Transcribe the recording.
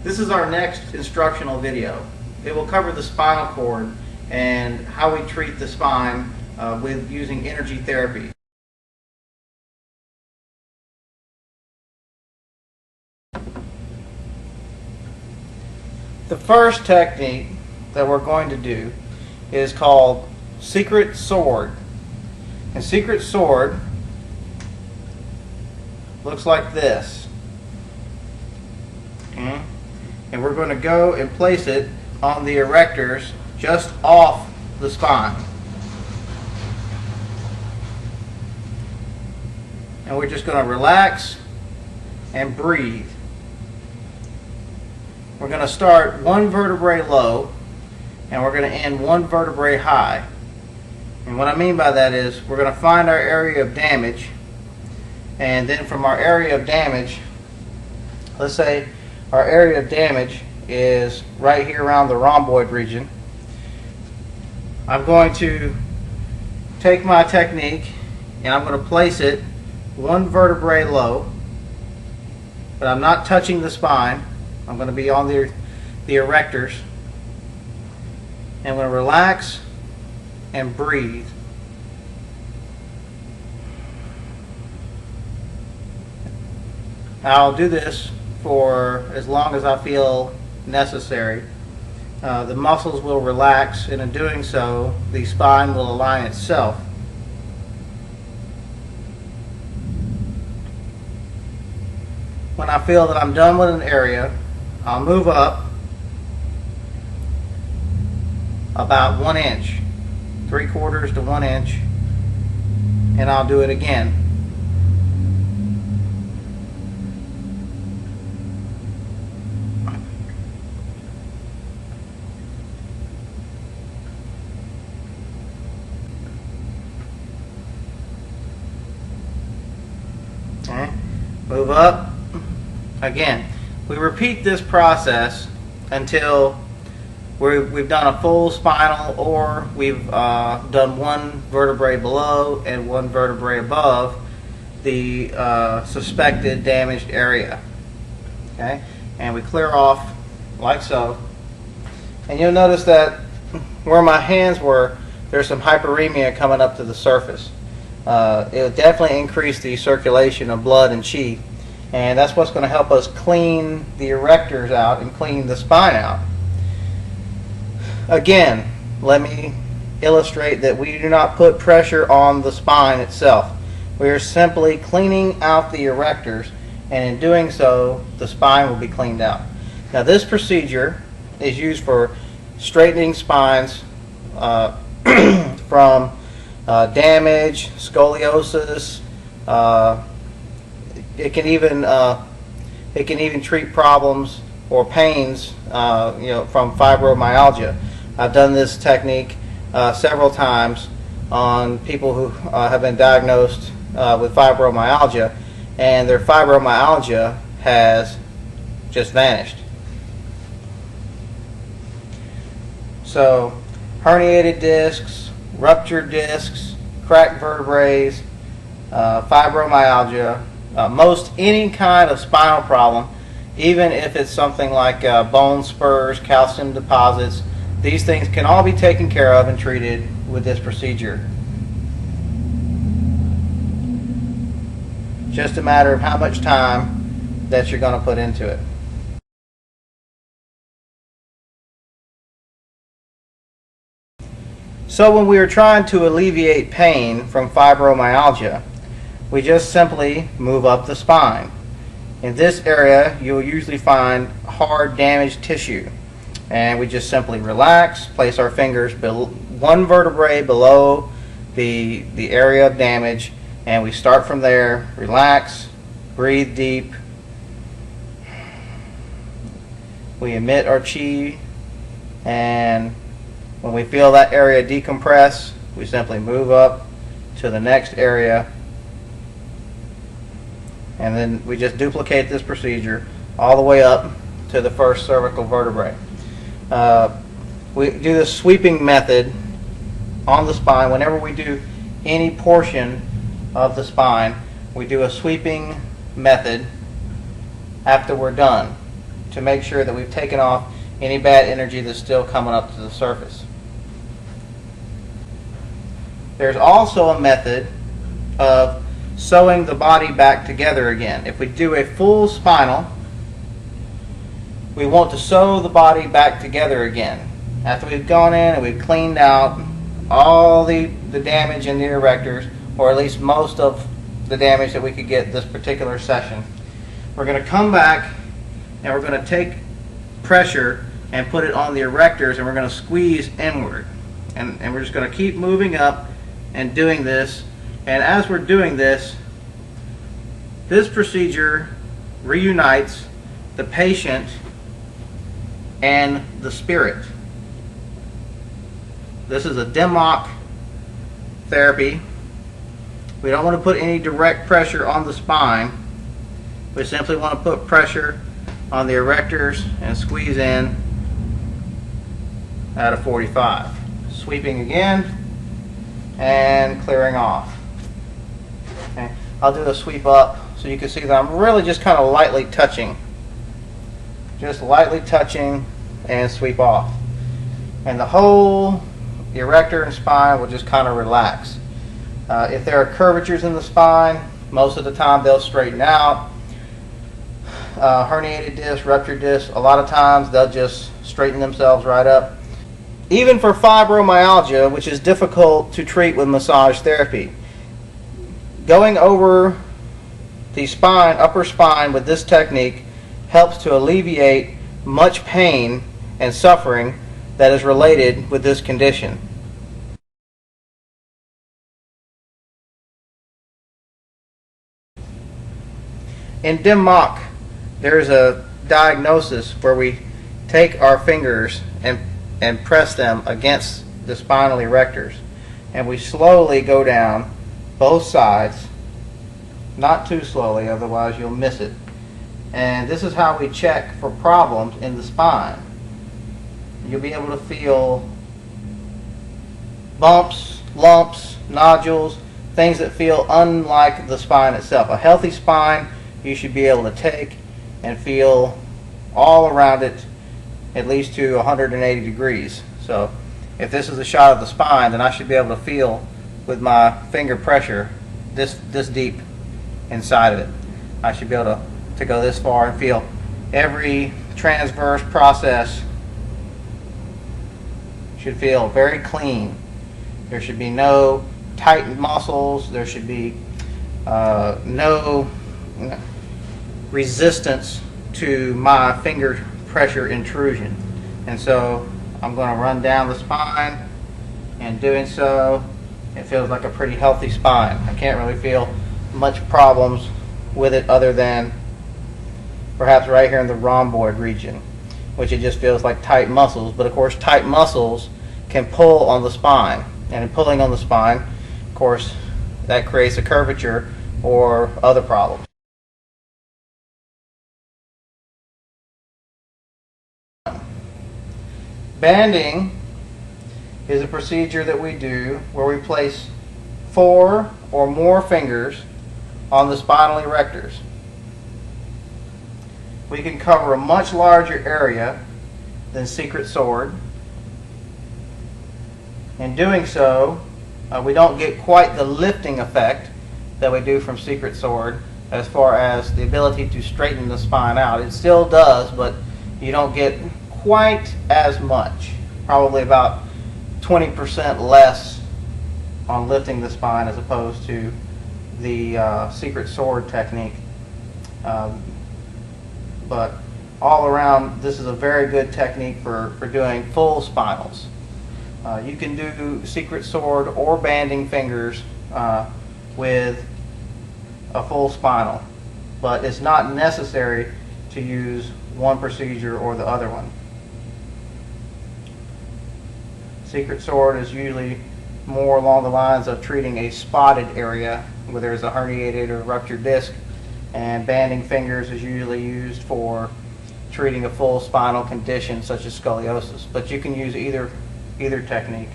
This is our next instructional video. It will cover the spinal cord and how we treat the spine with using energy therapy. The first technique that we're going to do is called secret sword. And secret sword looks like this. Okay? And we're going to go and place it on the erectors just off the spine. And we're just going to relax and breathe. We're going to start one vertebrae low and we're going to end one vertebrae high. And what I mean by that is we're going to find our area of damage, and then from our area of damage, let's say our area of damage is right here around the rhomboid region. I'm going to take my technique and I'm going to place it one vertebrae low, but I'm not touching the spine. I'm going to be on the erectors, and I'm going to relax and breathe. I'll do this for as long as I feel necessary. The muscles will relax, and in doing so, the spine will align itself. When I feel that I'm done with an area, I'll move up about 1 inch, 3/4 to 1 inch, and I'll do it again. Okay. Move up again. We repeat this process until we've done a full spinal, or we've done one vertebrae below and one vertebrae above the suspected damaged area. Okay, and we clear off like so. And you'll notice that where my hands were, there's some hyperemia coming up to the surface. It'll definitely increase the circulation of blood and chi, and that's what's going to help us clean the erectors out and clean the spine out. Again, let me illustrate that we do not put pressure on the spine itself. We are simply cleaning out the erectors, and in doing so, the spine will be cleaned out. Now, this procedure is used for straightening spines from damage, scoliosis. It can even treat problems or pains, from fibromyalgia. I've done this technique several times on people who have been diagnosed with fibromyalgia, and their fibromyalgia has just vanished. So, herniated discs, ruptured discs, cracked vertebrae, fibromyalgia, most any kind of spinal problem, even if it's something like bone spurs, calcium deposits, these things can all be taken care of and treated with this procedure. Just a matter of how much time that you're going to put into it. So when we are trying to alleviate pain from fibromyalgia, we just simply move up the spine. In this area, you'll usually find hard, damaged tissue. And we just simply relax, place our fingers one vertebrae below the area of damage, and we start from there. Relax, breathe deep. We emit our chi, and when we feel that area decompress, we simply move up to the next area, and then we just duplicate this procedure all the way up to the first cervical vertebrae. We do the sweeping method on the spine. Whenever we do any portion of the spine, we do a sweeping method after we're done to make sure that we've taken off any bad energy that's still coming up to the surface. There's also a method of sewing the body back together again. If we do a full spinal, we want to sew the body back together again. After we've gone in and we've cleaned out all the damage in the erectors, or at least most of the damage that we could get this particular session, we're going to come back and we're going to take pressure and put it on the erectors, and we're going to squeeze inward. And we're just going to keep moving up and doing this. And as we're doing this, this procedure reunites the patient and the spirit. This is a DEMOC therapy. We don't want to put any direct pressure on the spine. We simply want to put pressure on the erectors and squeeze in at a 45. Sweeping again and clearing off. Okay. I'll do a sweep up so you can see that I'm really just kind of lightly touching. Just lightly touching and sweep off. And the whole erector and spine will just kind of relax. If there are curvatures in the spine, most of the time they'll straighten out. Herniated disc, ruptured disc, a lot of times they'll just straighten themselves right up. Even for fibromyalgia, which is difficult to treat with massage therapy, going over the spine, upper spine, with this technique helps to alleviate much pain and suffering that is related with this condition. In DEMOC, there's a diagnosis where we take our fingers and press them against the spinal erectors, and we slowly go down both sides, not too slowly, otherwise you'll miss it. And this is how we check for problems in the spine. You'll be able to feel bumps, lumps, nodules, things that feel unlike the spine itself. A healthy spine, you should be able to take and feel all around it at least to 180 degrees. So if this is a shot of the spine, then I should be able to feel with my finger pressure this deep inside of it. I should be able to go this far and feel every transverse process should feel very clean. There should be no tightened muscles. There should be no resistance to my finger pressure intrusion. And so I'm going to run down the spine, and doing so, it feels like a pretty healthy spine. I can't really feel much problems with it other than perhaps right here in the rhomboid region, which it just feels like tight muscles. But of course, tight muscles can pull on the spine, and in pulling on the spine, of course, that creates a curvature or other problems. Banding is a procedure that we do where we place 4 or more fingers on the spinal erectors. We can cover a much larger area than Secret Sword. In doing so, we don't get quite the lifting effect that we do from Secret Sword as far as the ability to straighten the spine out. It still does, but you don't get quite as much, probably about 20% less on lifting the spine as opposed to the Secret Sword technique. But all around, this is a very good technique for doing full spinals. You can do Secret Sword or banding fingers with a full spinal, but it's not necessary to use one procedure or the other one. Secret Sword is usually more along the lines of treating a spotted area where there's a herniated or ruptured disc, and banding fingers is usually used for treating a full spinal condition such as scoliosis. But you can use either technique.